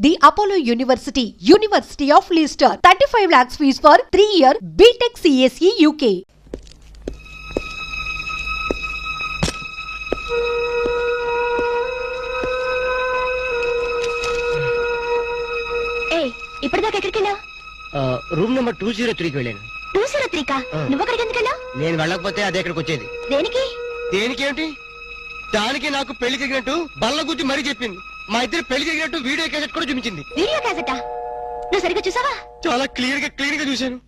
The Apollo University, University of Leicester, 35 lakhs fees for 3-year BTech CSE UK. ఇప్పటిదాకా ఎక్కడికి వెళ్ళావు? Room number 203కి వెళ్ళాను. 203 కా? నువ్వు అక్కడికి ఎందుకు వెళ్ళావు? నేను వెళ్ళకపోతే అదే ఇక్కడికి వచ్చేది. దేనికి? దేనికేంటి? దానికి నాకు పెళ్లి జరిగినట్టు బల్ల గుద్ది మరీ చెప్పింది. మా ఇద్దరు పెళ్లి జరిగినట్టు వీడియో క్యాసెట్ కూడా చూపించింది. వీడియో క్యాసెటా? నువ్వు సరిగ్గా చూసావా? చాలా క్లియర్ గా చూశాను.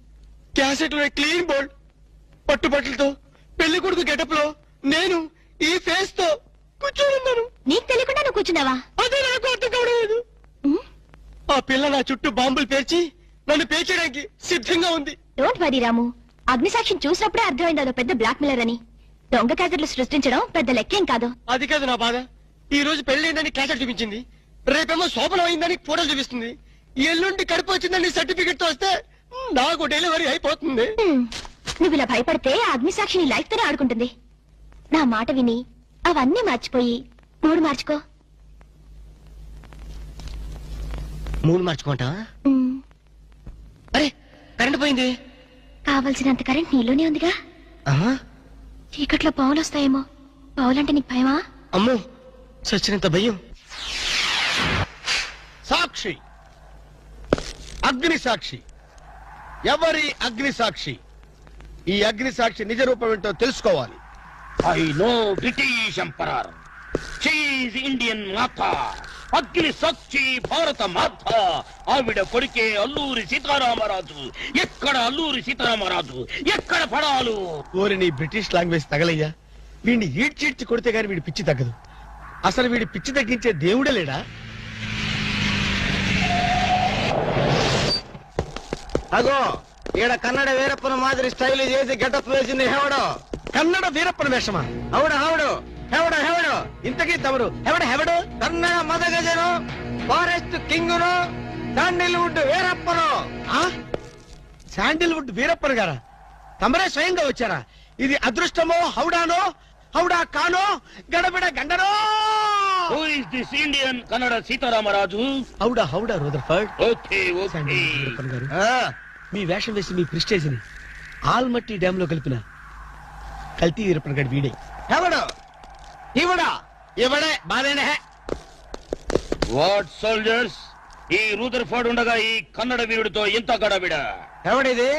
క్యాసెట్ లో క్లీన్ బోల్డ్ పట్టుబట్టలతో పెళ్లి కొడుకు గెటప్ లో నేను ఈ ఫేస్ తో కూర్చొని ఉన్నాను. నీకు తెలియకుండా నువ్వు కూర్చున్నావా? అదే నాకు అర్థం కావడం. ఆ పిల్ల నా చుట్టూ బాంబులు పేర్చి నన్ను పేర్చడానికి సిద్ధంగా ఉంది. డోంట్ వరీ రాము, అగ్నిసాక్షిని చూసినప్పుడే అర్థమైంది అదో పెద్ద బ్లాక్ మిల్లర్ అని. దొంగ క్యాసెట్లు సృష్టించడం పెద్ద లెక్కేం కాదు. అది కాదు నా బాధ. ఈ రోజు పెళ్లి అయిందని క్యాసెట్ చూపించింది, రేపేమో శోభనం అయిందని ఫోటోలు చూపిస్తుంది, ఎల్లుండి కడుపు వచ్చిందని సర్టిఫికెట్ తో వస్తే నాకు డెలివరీ అయిపోతుంది. నువ్వు ఇలా భయపడితే అగ్నిసాక్షిని లైఫ్ తోనే ఆడుకుంటుంది. నా మాట విని అవన్నీ మర్చిపోయి మూడు మార్చుకో. మూడు మార్చుకుంటా? అరే కరెంట్ పోయింది. కావలసినంత కరెంట్ నీలోనే ఉందిగా. చీకట్లో పావులు వస్తాయేమో. పావులంటే నీకు భయమా? అమ్మో, చచ్చినంత భయం. సాక్షి, అగ్ని సాక్షి. ఎవరి అగ్ని సాక్షి? ఈ అగ్ని సాక్షి నిజ రూపం ఏంటో తెలుసుకోవాలి. I know British emperor, she is Indian మాత, అగ్ని సాక్షి భారత మాత. ఆవిడ కొడుకే అల్లూరి సీతారామరాజు. ఎక్కడ అల్లూరి సీతారామరాజు, ఎక్కడ పడాలు? ఓరి నీ బ్రిటిష్ లాంగ్వేజ్ తగలయ్యా. వీడిని ఈడ్చిడ్చి కొడితే గాని వీడి పిచ్చి తగ్గదు. అసలు వీడి పిచ్చి తగ్గించే దేవుడే లేడా? అగో ఈడ కన్నడ వీరప్పన మాదిరి స్టైల్ చేసి గెటప్ వేసింది హెవడో. కన్నడ వీరప్పన వేషమా? అవుడు హెవడు హెవడు హెవడు. ఇంతకీ తమరు హెవడు? కన్నడ మదగజను, ఫారెస్ట్ కింగును, శాండిల్వుడ్ వీరప్పను. శాండిల్వుడ్ వీరప్పన గారా? తమరే స్వయంగా వచ్చారా? ఇది అదృష్టమో హౌడానో, హౌడా కానో, గడబిడ గండనో? Who is this Indian Kannada Sitaramaraju? హౌడా రూదర్ఫర్డ్. Okay okay. వీరప్పన్ గారు, మీ వేషం వేసి మీ ప్రిస్టేజ్ ని ఆల్మట్టి డ్యామ్ లో కలిపిన కల్తీ వీరప్పన్ గారి వీడే. హెవడు ఇవడా? ఇవడే బాధేనే. వాట్ సోల్జర్స్, ఈ రూదర్ఫర్డ్ ఉండగా ఈ కన్నడ వీరుడితో ఎంత గడబిడ? ఎవడిది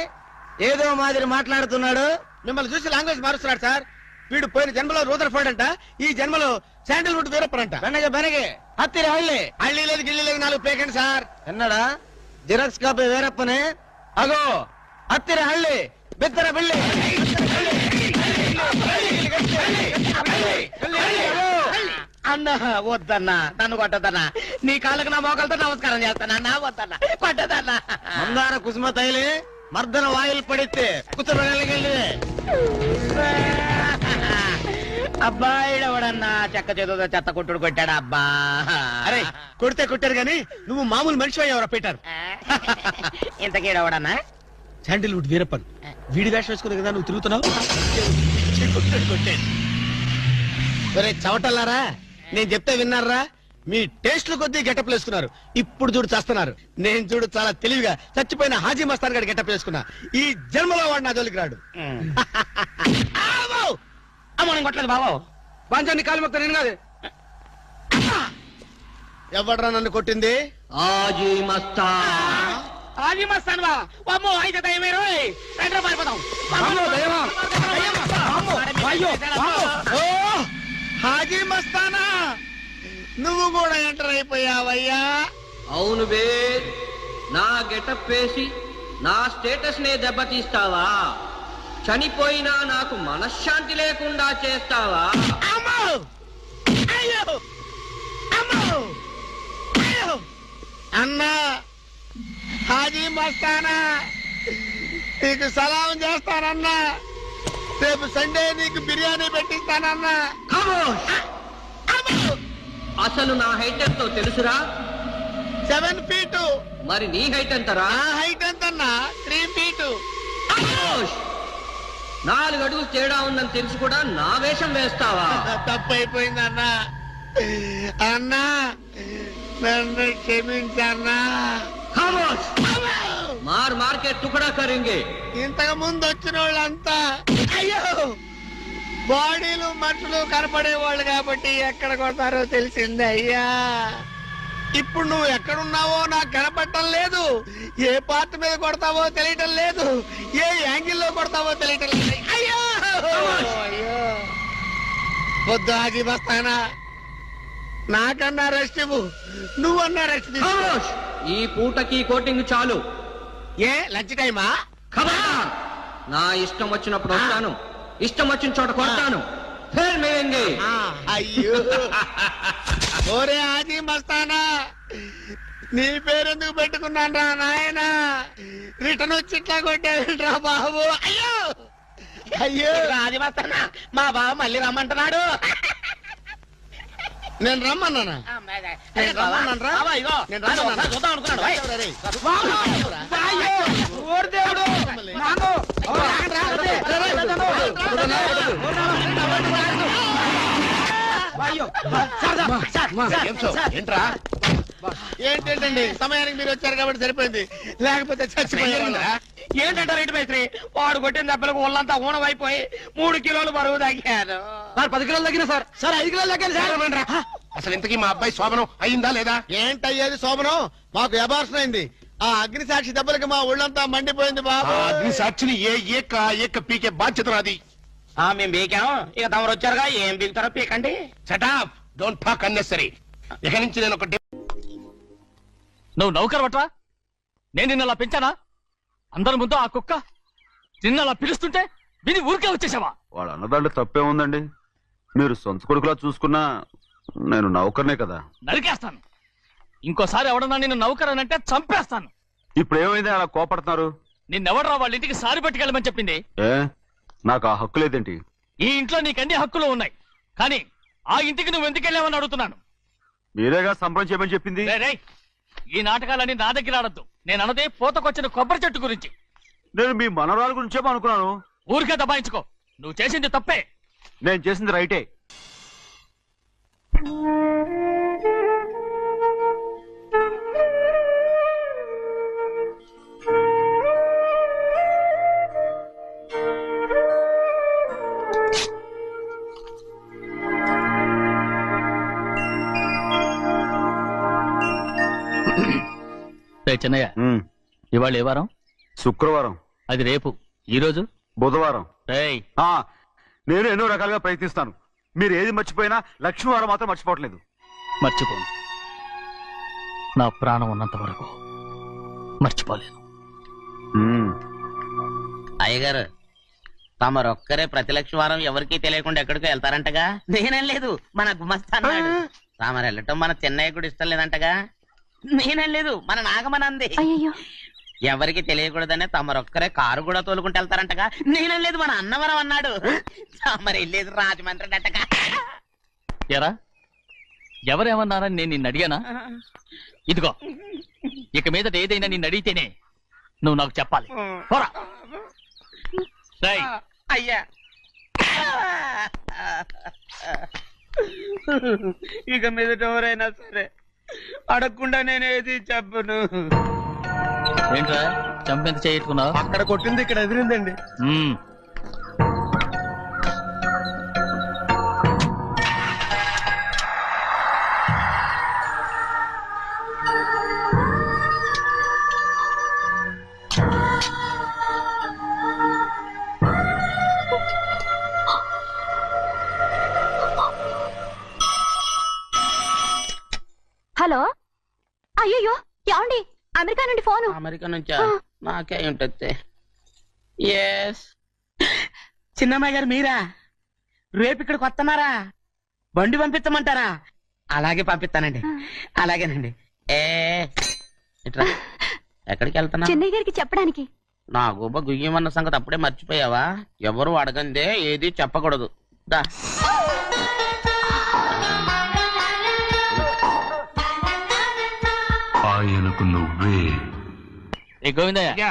ఏదో మాదిరి మాట్లాడుతున్నాడు? మిమ్మల్ని చూసి లాంగ్వేజ్ మారుస్తున్నాడు సార్. వీడు పోయిన జన్మలో రూదర్ఫర్డ్ అంట, ఈ జన్మలో శాండిల్వుడ్ వీరప్పన్ అంట. బెనగే హత్తిరి హళ్ళి. హళ్ళీ లేదు గిల్లి లేదు, 4 పేకండి సార్. ఎన్నడా జిరాక్స్ కాపీ వీరప్పనే. అగో హత్తిరి హళ్ళి, బిత్తర బిల్లి. అన్న వద్దన్నా, నన్ను కొట్టదన్నా. నీ కాళ్ళకు నా మోకాలతో నమస్కారం చేస్తానన్నా. వద్దన్నా, కొట్టదన్నా. మందార కుసుమ తైలి మర్దన వాయిల్ పడితే కుతరగలిగే. అబ్బాయిడవడన్నా చెక్క చేతుతో చెత్త కొట్టుడు కొట్టాడు. అబ్బా అరే కొడితే కొట్టారు గాని నువ్వు మామూలు మనిషి అయ్యావరా పీటర్? ఇంతకీడవడన్నా శాండిల్వుడ్ వీరప్పన్. వీడి వేషం వేసుకుని కదా నువ్వు తిరుగుతున్నావు. చవటల్లారా, నేను చెప్తే విన్నారా? మీ టేస్ట్లు కొద్దీ గెటప్ వేసుకున్నారు. ఇప్పుడు చూడు చేస్తున్నారు. నేను చూడు చాలా తెలివిగా చచ్చిపోయిన హాజీ మస్తాన్ గారి గెటప్ వేసుకున్నా. ఈ జన్మలో వాడు నా జోలికి రాడు. మనం కొట్టలేదు బాబు. పంచాన్ని కాలు మొక్క నేను కాదు. ఎవడ్రా నన్ను కొట్టింది? హాజీ మస్తాన్. హాజీ మస్తాన్ బా. అమ్మో అయితే దయమేరో. రండి పారిపోదాం. ఓ హాజీ మస్తానా, నువ్వు కూడా ఎంటర్ అయిపోయావయ్యా? అవును బే, నా గెటప్ వేసి నా స్టేటస్ నే దెబ్బతీస్తావా? చనిపోయినా నాకు మనశ్శాంతి లేకుండా చేస్తావా? అన్నా హాజీ మస్తానా, నీకు సలాం చేస్తానన్నా. రేపు సండే నీకు బిర్యానీ పెట్టిస్తానన్నా. అసలు నా హైట్ ఎంతో తెలుసురా? 7 feet. మరి నీ హైట్ ఎంతరా? నా హైట్ ఎంతన్నా? 3 feet. 4 అడుగులు తేడా ఉందని తెలిసి కూడా నా వేషం వేస్తావా? తప్పైపోయిందన్నా. అన్నా నన్ను క్షమించన్నా. खामोश मार मार के टुकड़ा करेंगे ఇంతకు ముందు వచ్చిన వాళ్ళంతా అయ్యో బాడీలు మనుషులు కనపడే వాళ్ళు కాబట్టి ఎక్కడ కొడతారో తెలిసింది అయ్యా. ఇప్పుడు నువ్వు ఎక్కడున్నావో నాకు కనపడటం లేదు. ఏ పార్ట్ మీద కొడతావో తెలియటం లేదు. ఏ యాంగిల్లో కొడతావో తెలియటం లేదు. అయ్యో అయ్యో వద్దు హాజీ మస్తానా, నాకన్నా రెస్ట్ ఇవ్వు, నువ్వన్నా రెస్ట్ తీసుకో. खामोश ఈ పూటకి కోటింగ్ చాలు ఏ లంచ్ టైమా? ఖబర్దార్ నా ఇష్టం వచ్చినప్పుడు వస్తాను ఇష్టం వచ్చిన చోట కొడతాను ఫిర్ మిలేంగే అయ్యో ఓరే హాజీ మస్తానా, నీ పేరెందుకు పెట్టుకున్నాను రా నాయన, రిటర్న్ వచ్చి ఇట్లా కొట్టేరా బాబు. అయ్యో అయ్యో రాజమస్తానా మా బావ మళ్ళీ రమ్మంటున్నాడు. నేను రమ్మన్నానా? నేను రమ్మన్నాను రా. నేను రమ్మన్నాను. చూద్దాం అనుకున్నాడు. రేయ్. ఓరి దేవుడు నాను. ఏంట్రా? ఏంటండి సమయానికి మీరు వచ్చారు కాబట్టి సరిపోయింది, లేకపోతే చచ్చిపోయారు. ఏంటంటారు ఏంటి మేస్త్రి? వాడు కొట్టిన దెబ్బలకు ఒళ్ళంతా ఊనమైపోయి 3 కిలోలు బరువు తగ్గారు. 10 కిలోలు తగ్గిన సార్. 5 కిలోలు తగ్గాను సార్. అసలు ఇంతకీ మా అబ్బాయి శోభనం అయిందా లేదా? ఏంటయ్యేది శోభనం? మాకు అబార్షన్ అయింది. ఆ అగ్ని సాక్షి దెబ్బలకి మా ఒళ్ళంతా మండిపోయింది బాబు. అగ్ని సాక్షిని ఏక పీకే బాధ్యత నాది. మేము బీకాం, ఇక తమరు వచ్చారుగా ఏం బీగుతారో పీకండి. Shut up don't talk unnecessary. ఇక నుంచి నేను ఒక నువ్వు నౌకర్ పట్రా. నేను నిన్న అలా పెంచానా? అందరి ముందు ఆ కుక్క నిన్న అలా పిలుస్తుంటే విని ఊరికే వచ్చేసావా? వాళ్ళ అన్నదాంట్లో తప్పే ఉందండి. మీరు సొంత కొడుకులా చూసుకున్నా నేను నౌకర్నే కదా. నరికేస్తాను. ఇంకోసారి ఎవడన్నా నిన్ను నౌకర్ అని అంటే చంపేస్తాను. ఇప్పుడు ఏమైంది అలా కోపడుతున్నారు? నిన్నెవడరా వాళ్ళ ఇంటికి సారి పట్టుకెళ్ళమని చెప్పింది? ఏ నాకు ఆ హక్కు లేదేంటి? ఈ ఇంట్లో నీకన్ని హక్కులు ఉన్నాయి, కానీ ఆ ఇంటికి నువ్వు ఎందుకు వెళ్ళావని అడుగుతున్నాను. మీరేగా సంబరం చేయమని చెప్పింది. రేయ్, ఈ నాటకాలన్నీ నా దగ్గర ఆడద్దు. నేను అన్నదే పూతకొచ్చిన కొబ్బరి చెట్టు గురించి. నేను మీ మనవరాల గురించేమో అనుకున్నాను. ఊరికే దబాయించుకో. నువ్వు చేసింది తప్పే. నేను చేసింది రైటే. చెన్నయ్య, ఇవాళ ఏ వారం? శుక్రవారం. అది రేపు. ఈ రోజు బుధవారం. రేయ్, నేను ఎన్నో రకాలుగా ప్రయత్నిస్తాను. మీరు ఏది మర్చిపోయినా లక్ష్మీవారం మాత్రం మర్చిపోవట్లేదు. మర్చిపోను. నా ప్రాణం ఉన్నంత వరకు మర్చిపోలేను. అయ్యగారు తమరొక్కరే ప్రతి లక్షవారం ఎవరికీ తెలియకుండా ఎక్కడికో వెళ్తారంటగా? నేనేం లేదు, మన గుమస్తా అన్నాడు. తామరు వెళ్ళటం మన చెన్నయ్య కూడా ఇష్టం లేదంటగా? నేనేం లేదు, మన నాగమనంది. అయ్యో ఎవరికి తెలియకూడదనే తమరొక్కరే కారు కూడా తోలుకుంటూ వెళ్తారంటగా? నేనేం లేదు, మన అన్నవరం అన్నాడు. తమరు వెళ్ళేది రాజమండ్రి అంటగా? ఎరా, ఎవరేమన్నారని నేను నిన్ను అడిగానా? ఇదిగో, ఇక మీదట ఏదైనా నిన్ను అడిగితేనే నువ్వు నాకు చెప్పాలి. పోరా. రేయ్, అయ్యా ఇక మీదట ఎవరైనా సరే అడగకుండా నేనేది చెప్పను. ఏంట్రా చంపెంత చేయించుకున్నావు? అక్కడ కొట్టింది ఇక్కడ ఎదిరిందండి. హలో, అయ్యో ఏమండి, అమెరికా నుండి ఫోను. అమెరికా నుంచా? నాకే ఉంటుంది. ఎస్, చిన్నమ్మాయి గారు మీరా? రేపు ఇక్కడికి వస్తున్నారా? బండి పంపిస్తామంటారా? అలాగే పంపిస్తానండి. అలాగేనండి. ఇట్రా. ఎక్కడికి వెళ్తున్నా? చెన్నై గారికి చెప్పడానికి. నా గుబ్బ గుయ్యమన్న సంగతి అప్పుడే మర్చిపోయావా? ఎవరు అడగందే ఏది చెప్పకూడదు. దా. ఆయనకు నువ్వే. ఏ గోవిందయ్య,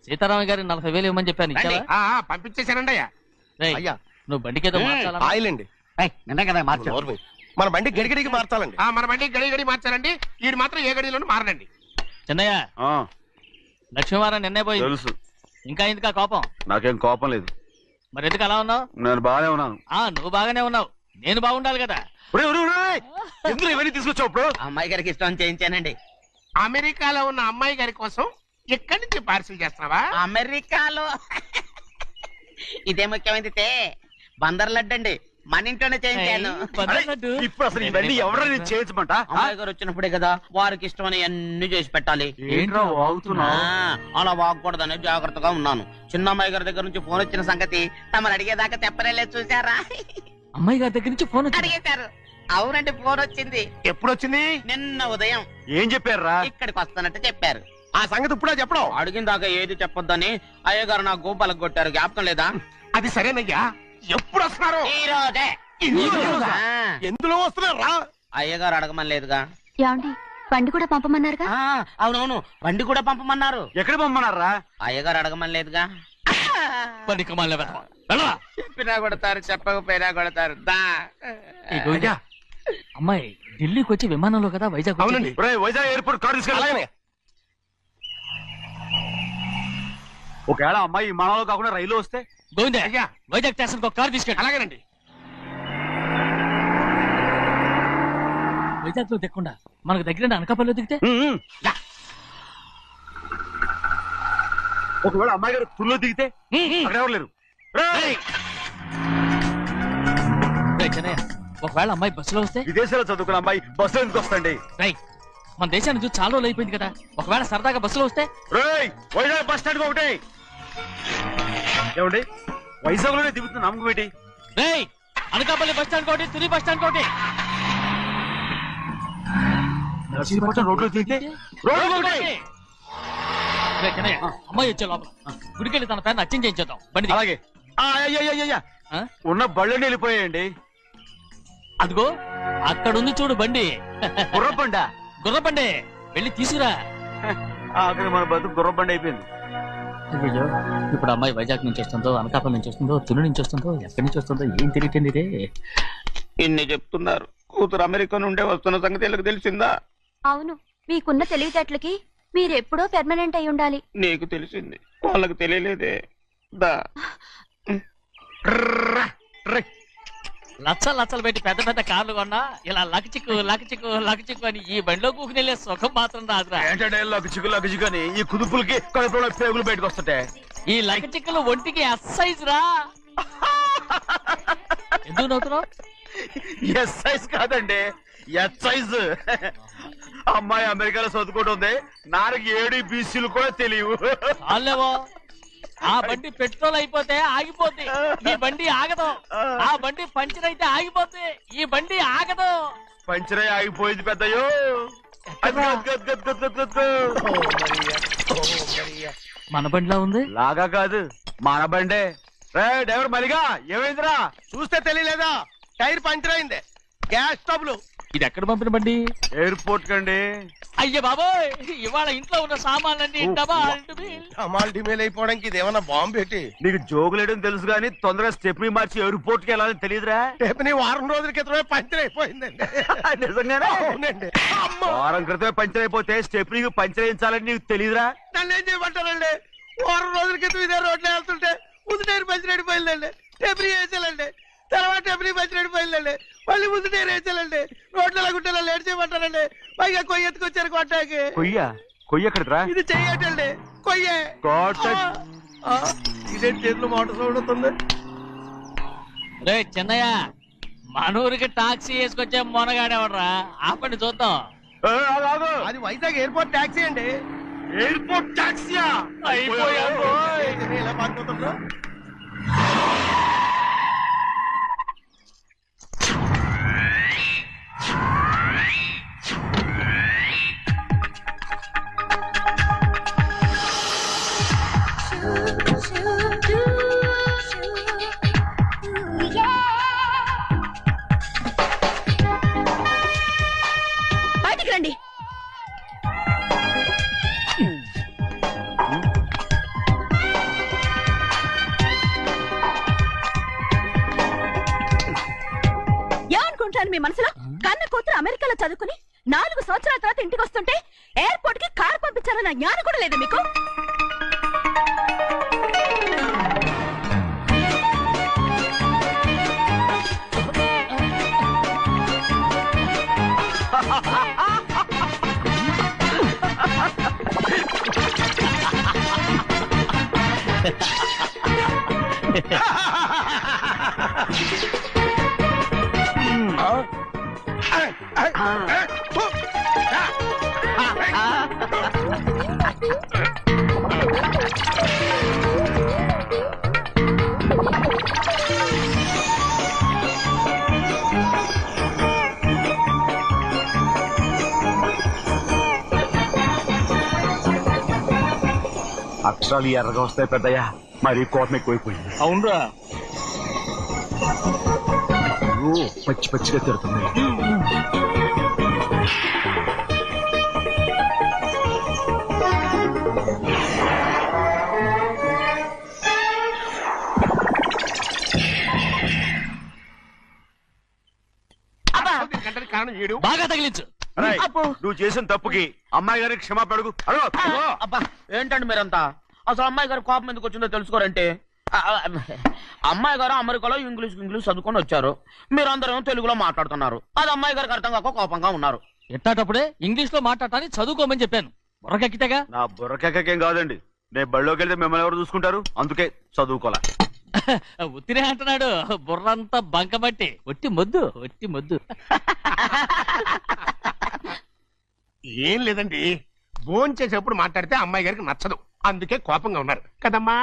సీతారామ గారి 40,000 ఇవ్వమని చెప్పాను. ఇచ్చావా? పంపించేశానండి అయ్యా. రేయ్, అయ్యా. నువ్వు బండికేదో మార్చాలా? ఆయిల్ అండి. నిన్న కదా మార్చు. మన బండి గడిగడికి మార్చాలండి. మన బండి గడి గడి మార్చాలండి. వీడు మాత్రం ఏ గడిలోనూ మారనండి. చిన్నయ్య ఆ, లక్ష్మీవారం నిన్నే పోయింది, తెలుసు. ఇంకా ఎందుకా కోపం? నాకేం కోపం లేదు, మరి ఎందుకు అలా ఉన్నావు? నేను బాగానే ఉన్నాను. నువ్వు బాగానే ఉన్నావు, నేను బాగుండాలి కదా. ఒరేయ్, ఒరేయ్, ఒరేయ్, ఎందుకు ఇవన్నీ తీసుకొచ్చావు ఇప్పుడు? అమ్మాయి గారికి ఇష్టం చేయించానండి. అమెరికాలో ఉన్న అమ్మాయి గారి కోసం ఎక్కడి నుంచి పార్సిల్ చేస్తున్నావా? అమెరికాలో ఇదే ముఖ్యమైనది బందర్ లడ్డు అండి, మన ఇంట్లోనే చేయించాను. ఇప్పుడు అసలు ఇవన్నీ ఎవరైనా చేయించమంట? అమ్మాయి గారు వచ్చినప్పుడే కదా వారికి ఇష్టమని అన్ని చేసి పెట్టాలి. ఏంట్రా వాగుతున్నావు? అలా వాగకూడదని జాగ్రత్తగా ఉన్నాను. చిన్న అమ్మాయి గారి దగ్గర నుంచి ఫోన్ వచ్చిన సంగతి తమరు అడిగేదాకా తెప్పరేలేదు, చూసారా? అమ్మాయి గారి దగ్గర నుంచి ఫోన్ అడిగేశారు. అవునండి, ఫోన్ వచ్చింది. ఎప్పుడు వచ్చింది? నిన్న ఉదయం. ఏం చెప్పారా? ఇక్కడికి వస్తానంటే చెప్పారు. ఆ సంగతి ఇప్పుడే చెప్పడం. అడిగిన దాకా ఏది చెప్పొద్దని అయ్యగారు నా గోపాలకు కొట్టారు, జ్ఞాపకం లేదా? అది సరేనయ్యా, ఎప్పుడు వస్తున్నారు? ఈ రోజే. ఎందులో వస్తున్నారా? అయ్యగారు అడగమని లేదుగా. ఏమండి బండి కూడా పంపమన్నారుగా? అవునవును, బండి కూడా పంపమన్నారు. ఎక్కడ పంపమన్నారా? అయ్యగారు అడగమని లేదుగా. చెప్పినా కొడతారు, చెప్పకపోయినా కొడతారు. అమ్మాయి ఢిల్లీకి వచ్చి విమానంలో కదా వైజాగ్ వచ్చింది. అవునండి. ఒరేయ్, వైజాగ్ ఎయిర్పోర్ట్ కార్ తీసుకెళ్ళి. అలాగనే. ఒకవేళ అమ్మాయి విమానంలో కాకుండా రైలు వస్తే? గోవిందే, అయ్యా. వైజాగ్ స్టేషన్ ఒక కార్ తీసుకెళ్ళి. అలాగేనండి. వైజాగ్ లో దిక్కుండా మనకు దగ్గర అనకాపల్లిలో దిగితే ఒకవేళ అమ్మాయి గారు తుల్లో దిగితే? అక్కడ ఎవరు లేరు. రేయ్! చెన్నయ్య, ఒకవేళ అమ్మాయి బస్సులో వస్తే? విదేశాల్లో చదువుకున్న అమ్మాయి బస్సులో ఎందుకు వస్తండి? రైట్, మన దేశాన్ని చూసి చాలా రోజులు అయిపోయింది కదా, ఒకవేళ సరదాగా బస్సులో వస్తే? రేయ్, వైజాగ్ బస్ స్టాండ్ ఒకటి. ఏమండి, వైజాగ్ లోనే దిగుతున్న నమ్మకం ఏంటి? రేయ్, అనకాపల్లి బస్ స్టాండ్ కోటి, తుని బస్ స్టాండ్ కోటి. నర్సీపట్నం రోడ్లో దిగితే రోడ్డు ఒకటి. రేయ్ చెన్నయ్య, అమ్మాయి వచ్చే లోపల గుడికెళ్ళి తన పేరుని అచ్చం చేయించేద్దాం బండి దిగు. అలాగే. అయ్యయ్యయ్యయ్య, ఆ? ఉన్న బళ్ళని వెళ్ళిపోయాయండి. అదిగో అక్కడుంది చూడు బండి. గుర్రబండ. గుర్రబండి, వెళ్ళి తీసుకురా. అక్కడ మన బతుకు గుర్రబండ అయిపోయింది. అయ్యో, ఇప్పుడు అమ్మాయి వైజాగ్ నుంచి వస్తుందో, అనకాపల్లి నుంచి వస్తుందో, తుని నుంచి వస్తుందో, ఎక్కడి నుంచి వస్తుందో ఏం తెలియటండి ఇదే. ఇన్ని చెప్తున్నారు, కూతురు అమెరికా నుండే వస్తున్న సంగతి వీళ్ళకి తెలిసిందా? అవును, మీకున్న తెలివితేటలకి మీరెప్పుడో పెర్మనెంట్ అయి ఉండాలి. నీకు తెలిసింది, వాళ్ళకి తెలియలేదే. దా లచ్చలు లచ్చలు పెట్టి పెద్ద పెద్ద కార్లు కొన్నా ఇలా లకచిక్కు లకచిక్కు లకచిక్కు అని ఈ బండిలో కూకుని వెళ్ళే సుఖం మాత్రం రాదురా. ఏంటంటే లగచిక్కు అని ఈ కుదుపులకి కడుపులో పేగులు బయటకు వస్తుంటాయి. ఈ లకచిక్కులు ఒంటికి ఎక్సైజ్ రా. ఎందుకు నవ్వుతున్నావు? ఎస్ సైజ్ కాదండి, ఎస్ సైజ్. అమ్మాయి అమెరికాలో చదువుకుంటుంది, నాకు 7 BCలు కూడా తెలియవు. చాలేవో, ఆ బండి పెట్రోల్ అయిపోతే ఆగిపోద్ది, ఈ బండి ఆగదు. ఆ బండి పంచర్ అయితే ఆగిపోద్ది, ఈ బండి ఆగదు. పంచరే ఆగిపోయింది పెద్దయ్యో. మన బండిలా ఉంది. లాగా కాదు, మన బండే. రే డ్రైవర్ మలిగా, ఏమైందిరా? చూస్తే తెలియలేదా? టైర్ పంచర్ అయింది. గ్యాస్ స్టవ్లు. ఇది ఎక్కడ పంపిన బండి? ఎయిర్పోర్ట్ కండి. అయ్య బాబోయ్, ఇవాళ ఇంట్లో ఉన్న సామాన్లన్నీ అమాల్ డిమేల్ అయిపోవడానికి ఇదేమన్నా బాంబు పెట్టి? నీకు జోగులేయడం తెలుసు కానీ తొందరగా స్టెప్ని మార్చి ఎయిర్పోర్ట్ కి వెళ్ళాలని తెలియదురా? రేపు నీ వారం రోజుల క్రితమే పంచర్ అయిపోయిందండి. నిజంగానే? అవునండి. వారం క్రితమే పంచర్ అయిపోతే స్టెప్నీకి పంచర్ వేయించాలని నీకు తెలియదురా? నన్ను ఏం చేయమంటారండి? వారం రోజుల క్రితం ఇదే రోడ్లో వెళ్తుంటే ముందు టైర్ పంచర్ అయిపోయిందండి. టెబ్రీ వేసాలండి, తర్వాత టెబ్రీ పంచర్ అయిపోయిందండి, మళ్ళీ ముందు టైర్ వేసాలండి. రోడ్లు ఎలా గుంటే లేట్ చేయమంటారండి. పైగా కొయ్య ఎత్తుకొచ్చారు కొట్టాకి. కొయ్య ఎక్కడిరా? ఇది చెయ్యటండి, కొయ్యే. ఇదే చేతిలో మోటార్ సౌండ్ అవుతుంది. రే చిన్నయ్య, మనూరికి టాక్సీ వేసుకొచ్చే మొనగాడేవడరా, ఆపండి చూద్దాం. అది వైజాగ్ ఎయిర్పోర్ట్ టాక్సీ అండి. ఎయిర్పోర్ట్ టాక్సీయా? ఇలా పారిపోతుండ్రు. బయటికి రండి. ఏమనుకుంటాను మీ మనసులో? కన్న కూతురు అమెరికాలో చదువుకుని 4 సంవత్సరాల తర్వాత ఇంటికి వస్తుంటే ఎయిర్పోర్ట్ కి కారు పంపించాలన్న జ్ఞానం కూడా లేదా మీకు? అక్షరాలు ఎర్రగా వస్తాయి పెద్దయ్యా, మరి కోపం ఎక్కువైపోయింది. అవునరా, పచ్చి పచ్చిగా తిడుతుంది. గంటకి కారణం ఏడు. బాగా తగిలించు. రేయ్, నువ్వు చేసిన తప్పుకి అమ్మాయి గారికి క్షమాపణ అడుగు. అబ్బా ఏంటండి మీరంతా? అసలు అమ్మాయి గారు కోపం ఎందుకు వచ్చిందో తెలుసుకోరంటే, అమ్మాయి గారు అమెరికాలో ఇంగ్లీష్ చదువుకొని వచ్చారు, మీరందరూ తెలుగులో మాట్లాడుతున్నారు. అది అమ్మాయి గారికి అర్థం కాక కోపంగా ఉన్నారు. ఎట్టాటప్పుడే ఇంగ్లీష్ లో మాట్లాడటానికి చదువుకోమని చెప్పాను. బుర్రకెక్కితేగా. నా బుర్రకేకేం కాదండి, నేను బళ్ళోకి వెళ్తే మిమ్మల్ని ఎవరు చూసుకుంటారు, అందుకే చదువుకోలే. ఉత్తిరే అంటున్నాడు, బుర్రంతా బంకబట్టి. ఒట్టి మొద్దు. ఏం లేదండి, భోజనం చేసేప్పుడు మాట్లాడితే అమ్మాయి గారికి నచ్చదు, అందుకే కోపంగా ఉన్నారు కదమ్మా.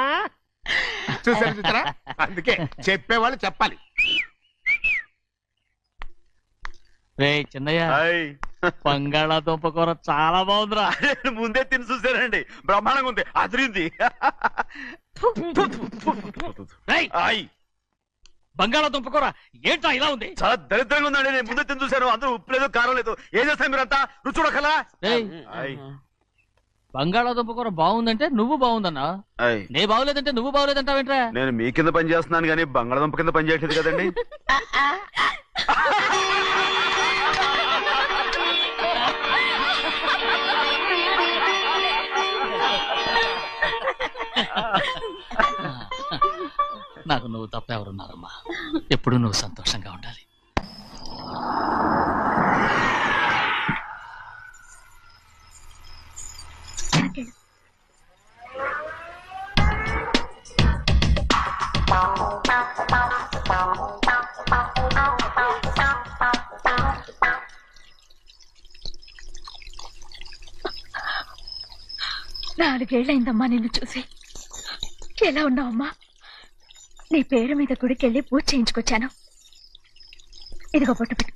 చూసారా, అందుకే చెప్పేవాళ్ళు చెప్పాలి. రే చిన్నయ్య, హాయ్. బంగాళాదుంప కూర చాలా బాగుందిరా. నేను ముందే తిని చూసానండి, బ్రహ్మాండంగా ఉంది, అదిరింది. హాయ్. బంగాళాదుంప కూర ఏంటా ఇలా ఉంది? చాలా దరిద్రంగా ఉందండి, నేను ముందే తిని చూశాను. అందరూ ఉప్పు లేదు, కారం లేదు. ఏం చేస్తాను మీరంతా? రుచి చూడకలా. బంగాళాదుంప కూర బాగుందంటే నువ్వు బాగుందన్నా, నే బాగులేదంటే నువ్వు బాగులేదంటావేంట్రా? నేను మీ కింద పని చేస్తున్నాను కానీ బంగాళదుంప కింద పని చేయట్లేదు కదండి. నాకు నువ్వు తప్ప ఎవరున్నారమ్మా? ఎప్పుడు నువ్వు సంతోషంగా ఉండాలి. నాలుగేళ్లైందమ్మా నిన్ను చూసి. ఎలా ఉన్నావమ్మా? నీ పేరు మీద గుడికెళ్ళి పూజ చేయించుకొచ్చాను. ఇదిగో పొట్టు పెట్టు.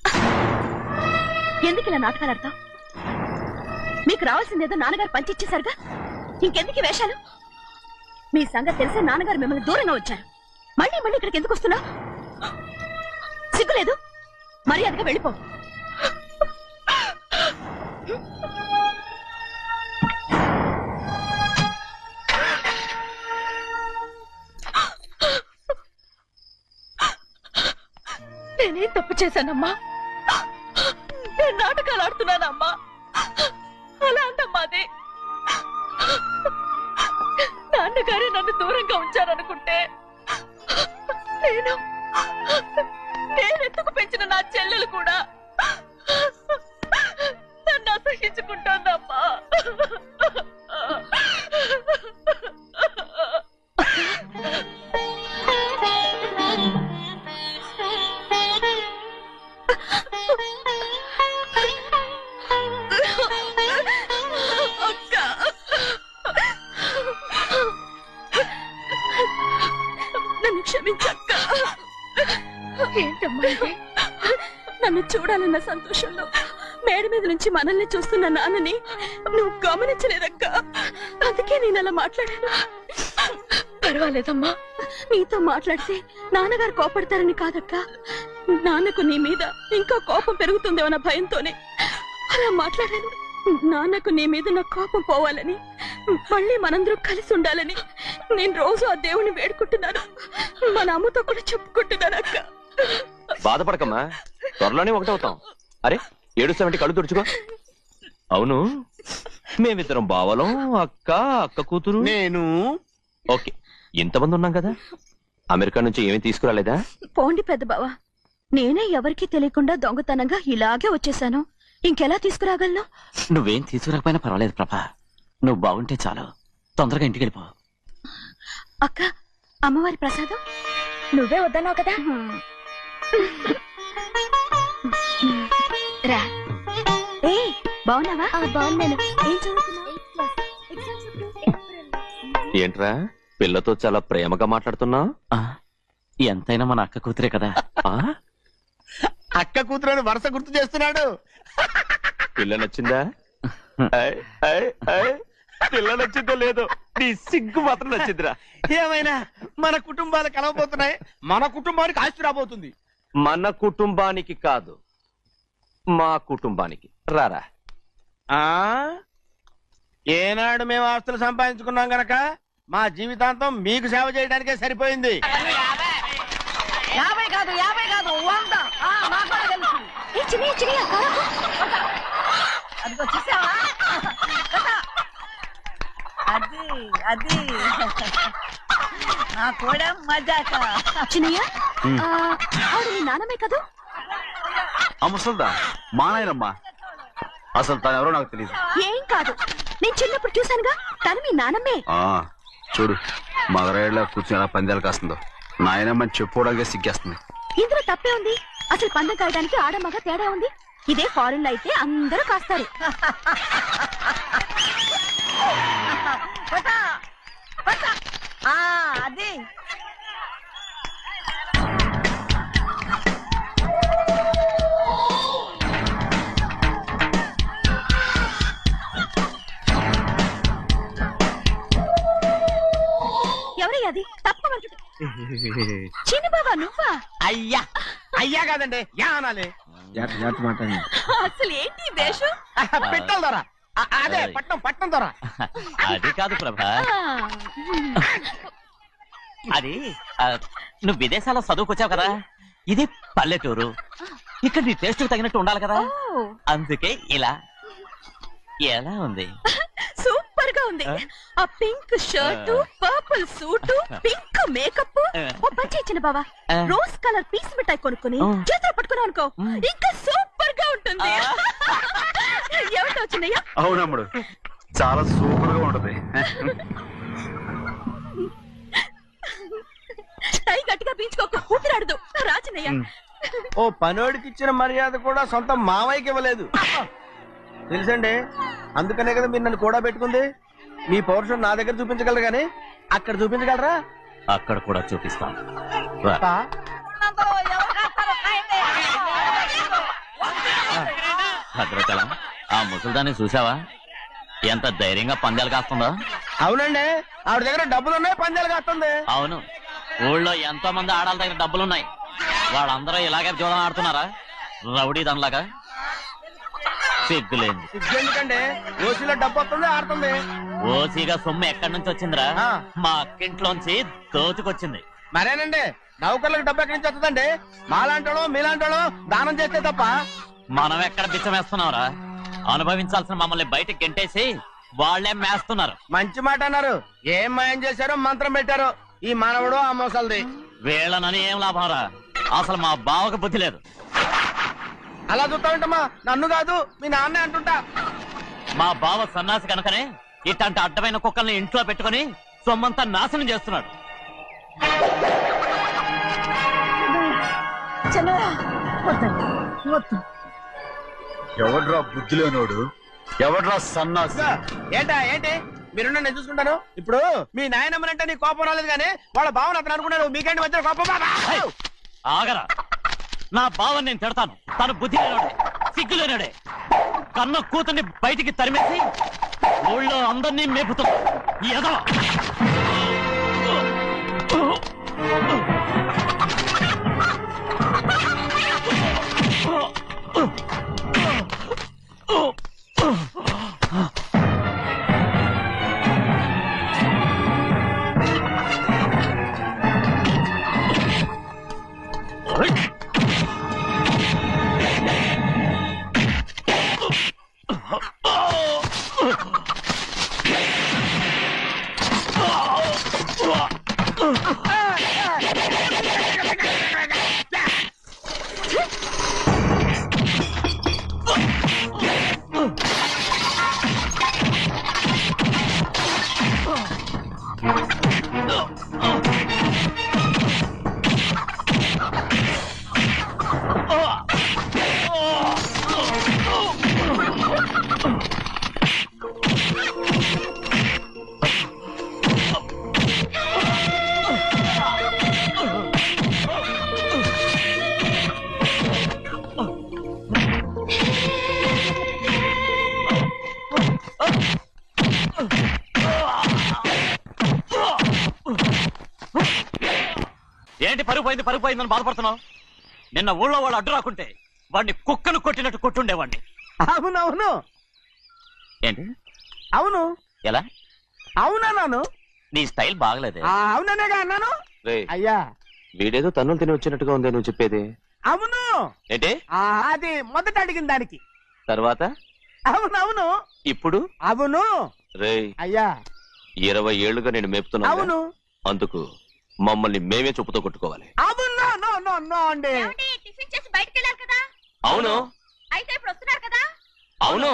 ఎందుకు ఇలా నాటకాలు ఆడతావు? మీకు రావాల్సిందేదో నాన్నగారు పంచిచ్చేశారుగా, ఇంకెందుకు ఈ వేషాలు? మీ సంగతి తెలిసే నాన్నగారు మిమ్మల్ని దూరంగా వచ్చారు. మళ్ళీ ఇక్కడికి ఎందుకు వస్తున్నావు? సిగ్గులేదు? మర్యాదగా వెళ్ళిపో. నేనేం తప్పు చేశానమ్మా? నేను నాటకాలు ఆడుతున్నానమ్మా. అలా అందమ్మా అది. నాన్నగారే నన్ను దూరంగా ఉంచారనుకుంటే నేనెత్తుకు పెంచిన నా చెల్లెలు కూడా నన్ను అసహించుకుంటోందమ్మా. నన్ను క్షమించక్క. ఏంటమ్మా ఇది? నన్ను చూడాలన్న సంతోషంలో మేడ మీద నుంచి మనల్ని చూస్తున్న నాన్నని నువ్వు గమనించలేదక్క. అందుకే నేను అలా మాట్లాడాను. పర్వాలేదమ్మా, నీతో మాట్లాడితే నాన్నగారు కోపడతారని కాదక్క. నాన్నకు నీ మీద ఇంకా కోపం పెరుగుతుందేమన్న భయంతోనే అలా మాట్లాడాను. నాన్నకు నీ మీద నా కోపం పోవాలని, మళ్ళీ మనందరూ కలిసి ఉండాలని నేను రోజు ఆ దేవుని వేడుకుంటున్నాను. మన అమ్మతో కూడా చెప్పుకుంటున్నాను అక్క. బాధపడకమ్మా, త్వరలోనే ఒకటవుతాం. అరే ఏడుస్తామంటే కళ్ళు తుడుచుకో. అవును, మేమిద్దరం బావలం, అక్క కూతురు. నేను ఓకే, ఇంతమంది ఉన్నాం కదా. అమెరికా నుంచి ఏమీ తీసుకురాలేదా? పోండి పెద్ద బావా, నేనే ఎవరికీ తెలియకుండా దొంగతనంగా ఇలాగే వచ్చేసాను. ఇంకెలా తీసుకురాగలను? నువ్వేం తీసుకురాకపోయినా పర్వాలేదు ప్రభా, నువ్వు బాగుంటే చాలు. తొందరగా ఇంటికి వెళ్ళిపో. అక్క, అమ్మవారి ప్రసాదం నువ్వే వద్దన్నావు కదా. రా. ఏ బాగున్నావా? బాగున్నాను. ఏం చదువుతున్నావు? ఏంట్రా పిల్లతో చాలా ప్రేమగా మాట్లాడుతున్నావు? ఎంతైనా మన అక్క కూతురే కదా. అక్క కూతురు వరుస గుర్తు చేస్తున్నాడు. పిల్ల నచ్చిందా? పిల్ల నచ్చిందో లేదో, నీ సిగ్గు మాత్రం నచ్చిందిరా. ఏమైనా మన కుటుంబాలు కలవబోతున్నాయి, మన కుటుంబానికి ఆస్తి రాబోతుంది. మన కుటుంబానికి కాదు, మా కుటుంబానికి. రారా. ఏనాడు మేము ఆస్తులు సంపాదించుకున్నాం గనక మా జీవితాంతం మీకు సేవ చేయడానికే సరిపోయింది. 50 కాదు 100. అదిగో చూసావా? అది నా కూడా మజాక. చిన్నయ్య, ఆవిడ నీ నాన్నమే కదా? ముసల్దా మా నాయనమ్మా, అసలు తను ఎవరో నాకు తెలియదు. ఏం కాదు, నేను చిన్నప్పుడు చూశానుగా, తను మీ నాన్నమ్మే. చూడు మగరాయిలా కూర్చుని ఎలా పందాలు కాస్తుందో. నాయనమ్మని చెప్పుకోవడానికి సిగ్గేస్తుంది. ఇందులో తప్పే ఉంది? అసలు పందెం కాయడానికి ఆడమగ తేడా ఉంది. ఇదే ఫారెన్ లో అయితే అందరూ కాస్తారు. అది ఎవరయ్యా? అది తప్పమంటుంది. చిన్న బాబా నువ్వా? అయ్యా అయ్యా కాదండి, యా అనాలి. అసలు ఏంటి వేషం? పెట్టాలి దొర, అదే పట్నం దొర. అది కాదు ప్రభా, అది నువ్వు విదేశాల్లో చదువుకొచ్చావు కదా, ఇది పల్లెటూరు. ఇక్కడ నీ టేస్ట్ తగినట్టు ఉండాలి కదా, అందుకే ఇలా. ఎలా ఉంది? సూపర్ గా ఉంది. ఆ pink shirt, purple suit, pink makeup. ఓ పని ఇచ్చిన బావా, రోజ్ కలర్ పీస్ మిఠాయి కొనుక్కుని చేతిలో పట్టుకున్నావు అనుకో, ఇంకా సూపర్ గా ఉంటుంది. ఎవరితో వచ్చిందయ్యా? అవునమ్ముడు, చాలా సూపర్ గా ఉంటది. టై గట్టిగా పీంచుకోకు, ఊపిరాడదు. రాజనయ్య, ఓ పనోడికి ఇచ్చిన మర్యాద కూడా సొంత మావయ్యకి ఇవ్వలేదు తెలుసండి. అందుకనే కదా మీరు నన్ను కూడా పెట్టుకుంది. మీ పౌరుషం నా దగ్గర చూపించగలరు గానీ అక్కడ చూపించగలరా? అక్కడ కూడా చూపిస్తాను. భద్రాచలం, ఆ ముసల్దాన్ని చూసావా? ఎంత ధైర్యంగా పందాలు కాస్తుందో. అవునండి, ఆవిడ దగ్గర డబ్బులు ఉన్నాయి, పందాలు కాస్తుంది. అవును, ఊళ్ళో ఎంతో మంది ఆడాళ్ళ దగ్గర డబ్బులున్నాయి. వాళ్ళందరూ ఇలాగే జోదం ఆడుతున్నారా? రౌడీ దానిలాగా. సిగ్గులేదు. ఎందుకండి ఓసీలో డబ్బు వస్తుంది, ఆడుతుంది. ఓసీగా సొమ్ము ఎక్కడి నుంచి వచ్చిందిరా? మా అక్కింట్లోంచి దోచుకొచ్చింది. మరేనండి, నౌకర్లకు డబ్బు ఎక్కడి నుంచి వస్తుందండి? మాలాంటోళ్ళు మీలాంటోళ్ళు దానం చేస్తే తప్ప. మనం ఎక్కడ బిచ్చమేస్తున్నావురా? అనుభవించాల్సిన మమ్మల్ని బయటకు గెంటేసి వాళ్లే మేస్తున్నారు. మంచి మాట అన్నారు. ఏం మాయం చేశారో మంత్రం పెట్టారో ఈ మానవుడు ఆ మోసల్ది. వీళ్ళనని ఏం లాభం రా? అసలు మా బావకు బుద్ధి లేదు. అలా చూస్తామంటమ్మా, నన్ను కాదు మీ నాన్నే అంటుంటా. మా బావ సన్నాసి కనుకనే ఇట్లాంటి అడ్డమైన కుక్కల్ని ఇంట్లో పెట్టుకుని సొమ్మంతా నాశనం చేస్తున్నాడు. ఎవడ్రా బుద్ధి లేనోడు? ఎవడ్రా సన్నాసి? ఏంటి మీరు నేను చూసుకుంటాను. ఇప్పుడు మీ నాయనమ్మనంటే నీ కోపం రాలేదు కానీ వాళ్ళ భావన అతను అనుకున్నాడు. మీకేంటి మధ్య కోపం? ఆగరా, నా బావని నేను తిడతాను. తను బుద్ధి లేనోడే, సిగ్గు లేనోడే. కన్న కూతుర్ని బయటికి తరిమేసి ఊళ్ళో అందరినీ మేపుతాడు ఈ ఎదవ. ఏంటి పరుగు పోయిందని బాధపడుతున్నావు? నిన్న ఊళ్ళో వాళ్ళు అడ్డు రాకుంటే వాడిని కుక్కను కొట్టినట్టు కొట్టుండేవాడిని. అవునవును. ఏంటి? అవును. ఎలా? అవునన్నాను. నీ స్టైల్ బాగలేదే. అవుననేగా అన్నాను. రేయ్, అయ్యా వీడేదో తన్నులు తిని వచ్చినట్టుగా ఉంది నువ్వు చెప్పేది. అవును. ఏంటి? అది మొదట అడిగిన దానికి. తర్వాత అవునవును. ఇప్పుడు అవును. రేయ్, అయ్యా 20 ఏళ్లుగా నేను మేపుతున్నా. అవును. అందుకు మమ్మల్ని మేమే చెప్పుతో కొట్టుకోవాలి. అవును. నో నో నో అండి. టిఫిన్ చేసి బయటికి వెళ్ళారు కదా? అవును. అయితే ఇప్పుడు వస్తున్నారు కదా? అవును.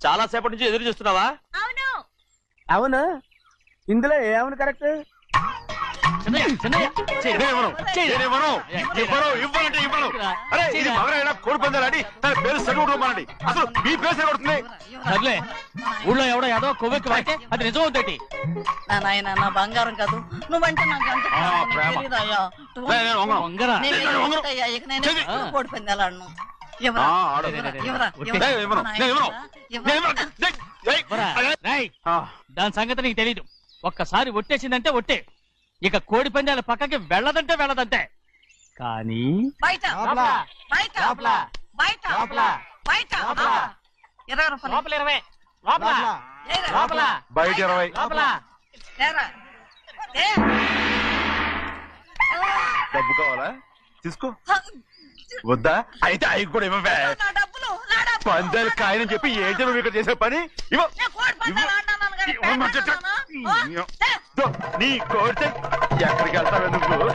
చాలా సేపటి నుంచి ఎదురు చూస్తున్నావా? అవును. అవును. ఇందులో ఏమని కరెక్ట్? కోడి పందాలని తన పేరు సరిగొట్టుకోమనండి. అసలు మీ పేరు సరిగొడుతుంది. సర్లే, ఊళ్ళో ఎవడో ఏదో కొవ్వెక్కి వాడితే అది నిజం అవుతాయి. నా నాయన నా బంగారం కాదు, నువ్వంటే నాకు ఎంత ప్రేమ. తెలీదయ్యా. వంగరా. నేను ఎదుగుతాయ్యా, ఇక నేను ఎప్పుడు కోడి పందాలాడను. ఎవరా? ఎవరా? రేయ్, దాని సంగతి నీకు తెలీదు. ఒక్కసారి ఒట్టేసిందంటే ఒట్టే. ఇక కోడి పందాల పక్కకి వెళ్ళదంటే వెళ్ళదంతే. కానీ బయట బయట బయట బయట 20 రూపాయలు. లోపల 20. లోపల బయట 20. ఏరా. ఏ. డబ్బు కావాలా? తీసుకో. వద్దా? అయితే అవి కూడా ఇవ్వవే. నా డబ్బులు, నా డబ్బులు. పందాలు కాయని చెప్పి ఏంటి నువ్వు ఇక్కడ చేసే పని? ఇవ్వ. నేను కోడి పందాలు ఆడినాను కానీ ఇవ్వమంటే పేకాట ఆడినానా? నీ కోరితే ఎక్కడికి వెళ్తావే నువ్వు?